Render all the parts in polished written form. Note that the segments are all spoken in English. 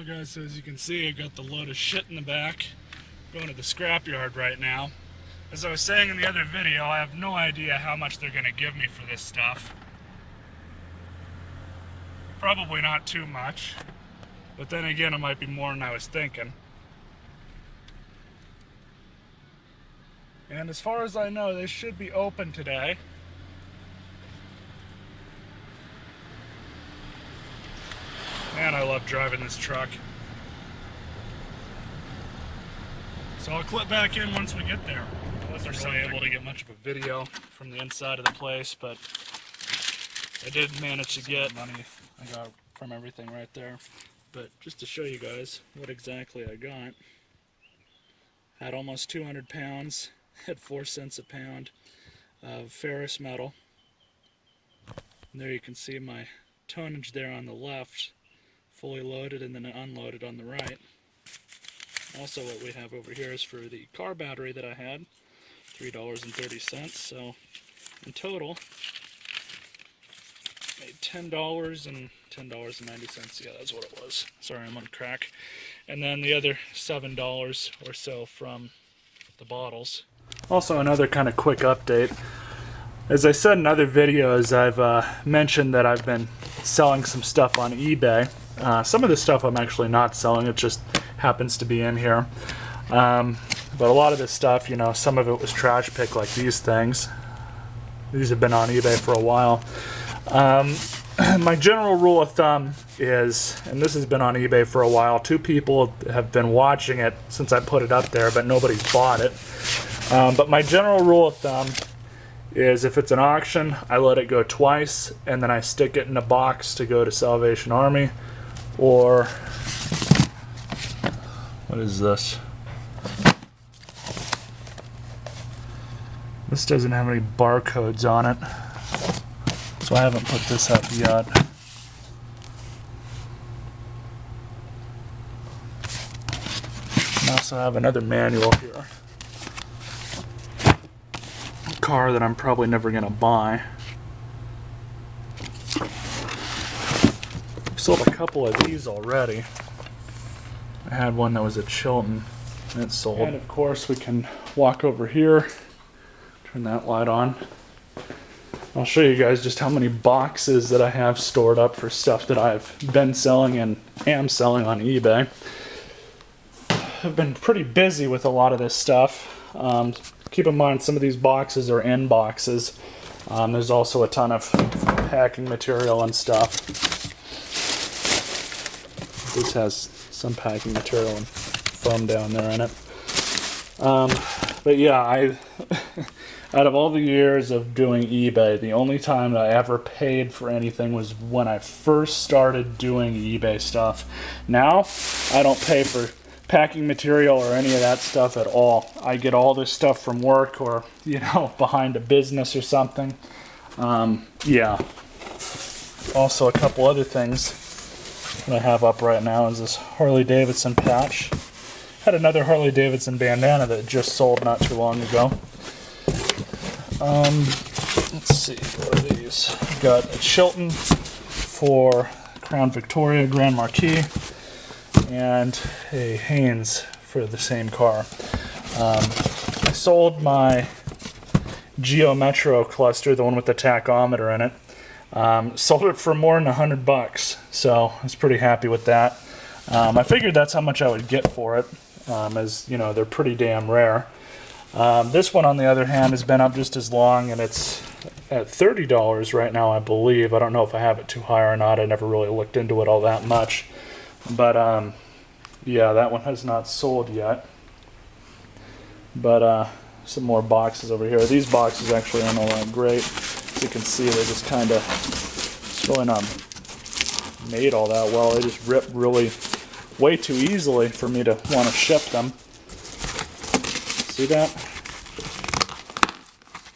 Well guys, so as you can see, I got the load of shit in the back, going to the scrapyard right now. As I was saying in the other video, I have no idea how much they're going to give me for this stuff. Probably not too much, but then again it might be more than I was thinking. And as far as I know, they should be open today. Man, I love driving this truck. So I'll clip back in once we get there. I wasn't really able to get much of a video from the inside of the place, but I did manage to get money I got from everything right there. But just to show you guys what exactly I got. Had almost 200 pounds, at 4 cents a pound of ferrous metal. And there you can see my tonnage there on the left, fully loaded and then unloaded on the right. Also what we have over here is for the car battery that I had, $3.30. So in total, made $10 and $10.90. Yeah, that's what it was. Sorry, I'm on crack. And then the other $7 or so from the bottles. Also, another kind of quick update. As I said in other videos, I've mentioned that I've been selling some stuff on eBay. Some of the stuff I'm actually not selling, it just happens to be in here. But a lot of this stuff, you know, some of it was trash pick, like these things. These have been on eBay for a while. My general rule of thumb is, and this has been on eBay for a while, 2 people have been watching it since I put it up there, but nobody's bought it. But my general rule of thumb is if it's an auction, I let it go twice, and then I stick it in a box to go to Salvation Army, or what is this? This doesn't have any barcodes on it, so I haven't put this up yet. I also have another manual here. A car that I'm probably never going to buy. I've sold a couple of these already. I had one that was at Chilton, and it sold. And of course we can walk over here, turn that light on. I'll show you guys just how many boxes that I have stored up for stuff that I've been selling and am selling on eBay. I've been pretty busy with a lot of this stuff. Keep in mind some of these boxes are in boxes. There's also a ton of packing material and stuff. This has some packing material and foam down there in it. But yeah, out of all the years of doing eBay, the only time that I ever paid for anything was when I first started doing eBay stuff. Now, I don't pay for packing material or any of that stuff at all. I get all this stuff from work or, you know, behind a business or something. Yeah. Also, a couple other things that I have up right now is this Harley Davidson patch. Had another Harley Davidson bandana that just sold not too long ago. Let's see, what are these? Got a Chilton for Crown Victoria Grand Marquis and a Haynes for the same car. I sold my Geo Metro cluster, the one with the tachometer in it. Sold it for more than $100, so I was pretty happy with that. I figured that's how much I would get for it, as you know, they're pretty damn rare. This one, on the other hand, has been up just as long, and it's at $30 right now, I believe. I don't know if I have it too high or not. I never really looked into it all that much. But, yeah, that one has not sold yet. But, some more boxes over here. These boxes actually aren't all that great. As you can see, they're just kind of, it's really not made all that well. They just rip really way too easily for me to want to ship them. See that?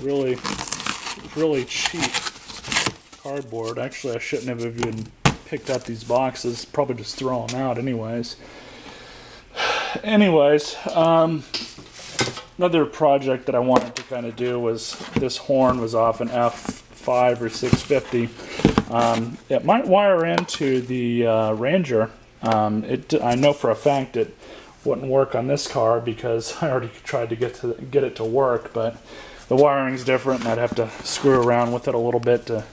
Really cheap cardboard. Actually, I shouldn't have even picked up these boxes. Probably just throw them out anyways. Another project that I wanted to kind of do was, this horn was off an F5 or 650. It might wire into the Ranger I know for a fact it wouldn't work on this car because I already tried to get it to work, but the wiring's different and I'd have to screw around with it a little bit to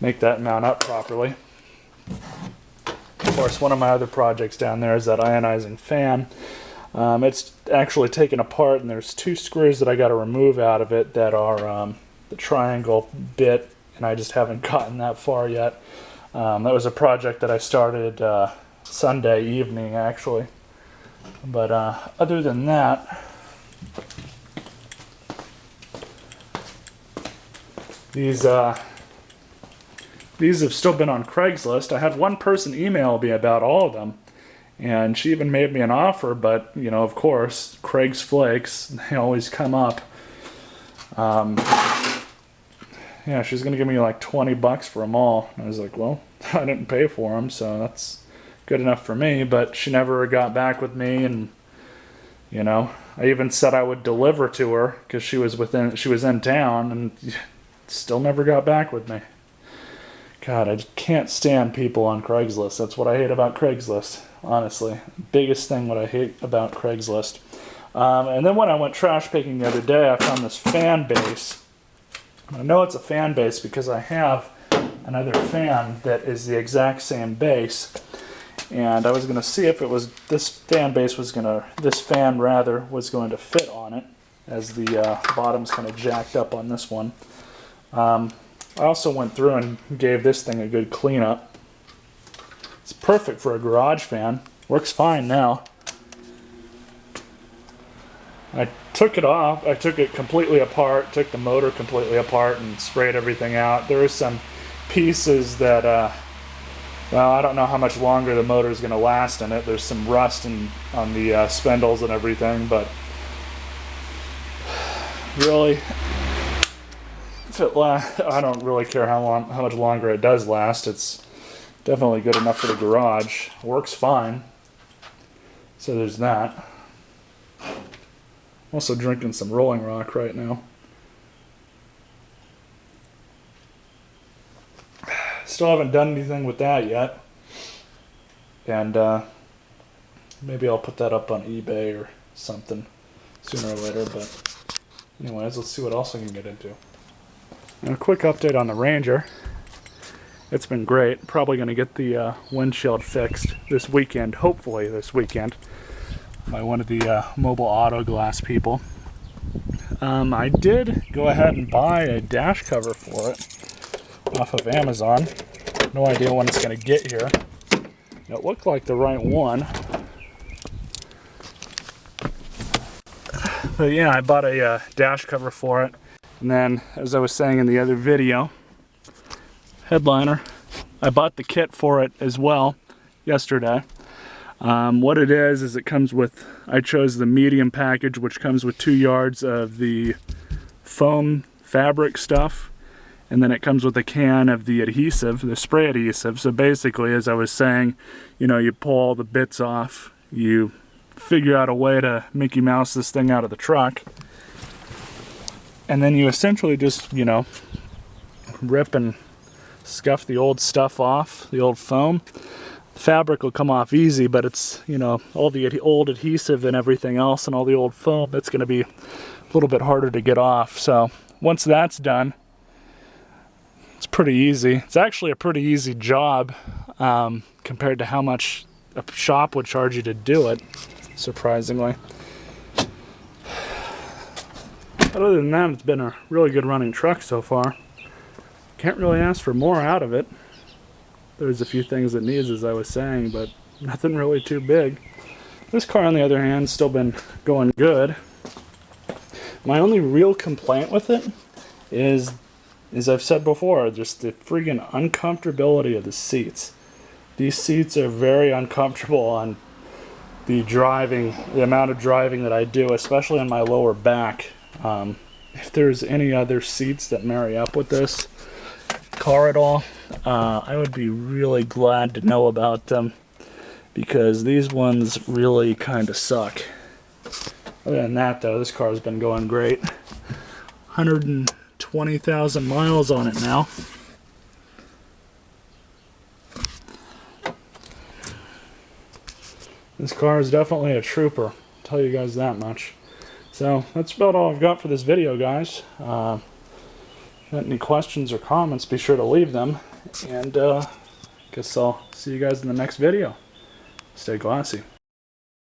make that mount up properly. Of course, one of my other projects down there is that ionizing fan. It's actually taken apart, and there's 2 screws that I got to remove out of it that are the triangle bit, and I just haven't gotten that far yet. That was a project that I started Sunday evening, actually. But other than that, these have still been on Craigslist. I had one person email me about all of them, and she even made me an offer, but, you know, of course, Craig's Flakes, they always come up. Yeah, she's going to give me like $20 for them all. And I was like, well, I didn't pay for them, so that's good enough for me, but she never got back with me, and, you know, I even said I would deliver to her because she was in town, and still never got back with me. God, I just can't stand people on Craigslist. That's what I hate about Craigslist, honestly. Biggest thing what I hate about Craigslist. And then when I went trash picking the other day, I found this fan base. I know it's a fan base because I have another fan that is the exact same base. And I was going to see if it was this fan was going to fit on it, as the bottom's kind of jacked up on this one. I also went through and gave this thing a good cleanup. It's perfect for a garage fan. Works fine now. I took it off. I took it completely apart, took the motor completely apart and sprayed everything out. There are some pieces that, well, I don't know how much longer the motor is going to last in it. There's some rust on the spindles and everything, but really, I don't really care how much longer it does last. It's definitely good enough for the garage. Works fine. So there's that. I'm also drinking some Rolling Rock right now. Still haven't done anything with that yet. And maybe I'll put that up on eBay or something sooner or later. But anyways, let's see what else I can get into. And a quick update on the Ranger. It's been great. Probably going to get the windshield fixed this weekend, hopefully this weekend, by one of the mobile auto glass people. I did go ahead and buy a dash cover for it off of Amazon. No idea when it's going to get here. It looked like the right one. But yeah, I bought a dash cover for it. And then, as I was saying in the other video, headliner, I bought the kit for it as well yesterday. What it is it comes with, I chose the medium package, which comes with 2 yards of the foam fabric stuff, and then it comes with a can of the adhesive, the spray adhesive. So basically, as I was saying, you know, you pull all the bits off, you figure out a way to Mickey Mouse this thing out of the truck, and then you essentially just, you know, rip and scuff the old stuff off, the old foam. The fabric will come off easy, but it's, you know, all the old adhesive and everything else and all the old foam, that's going to be a little bit harder to get off. So once that's done, it's pretty easy. It's actually a pretty easy job compared to how much a shop would charge you to do it, surprisingly. Other than that, it's been a really good running truck so far. Can't really ask for more out of it. There's a few things it needs, as I was saying, but nothing really too big. This car, on the other hand, still been going good. My only real complaint with it is, as I've said before, just the friggin' uncomfortability of the seats. These seats are very uncomfortable on the amount of driving that I do, especially on my lower back. If there's any other seats that marry up with this car at all, I would be really glad to know about them, because these ones really kind of suck. Other than that, though, this car has been going great. 120,000 miles on it now. This car is definitely a trooper, I'll tell you guys that much. So that's about all I've got for this video, guys. If you got any questions or comments, be sure to leave them. And guess I'll see you guys in the next video. Stay classy.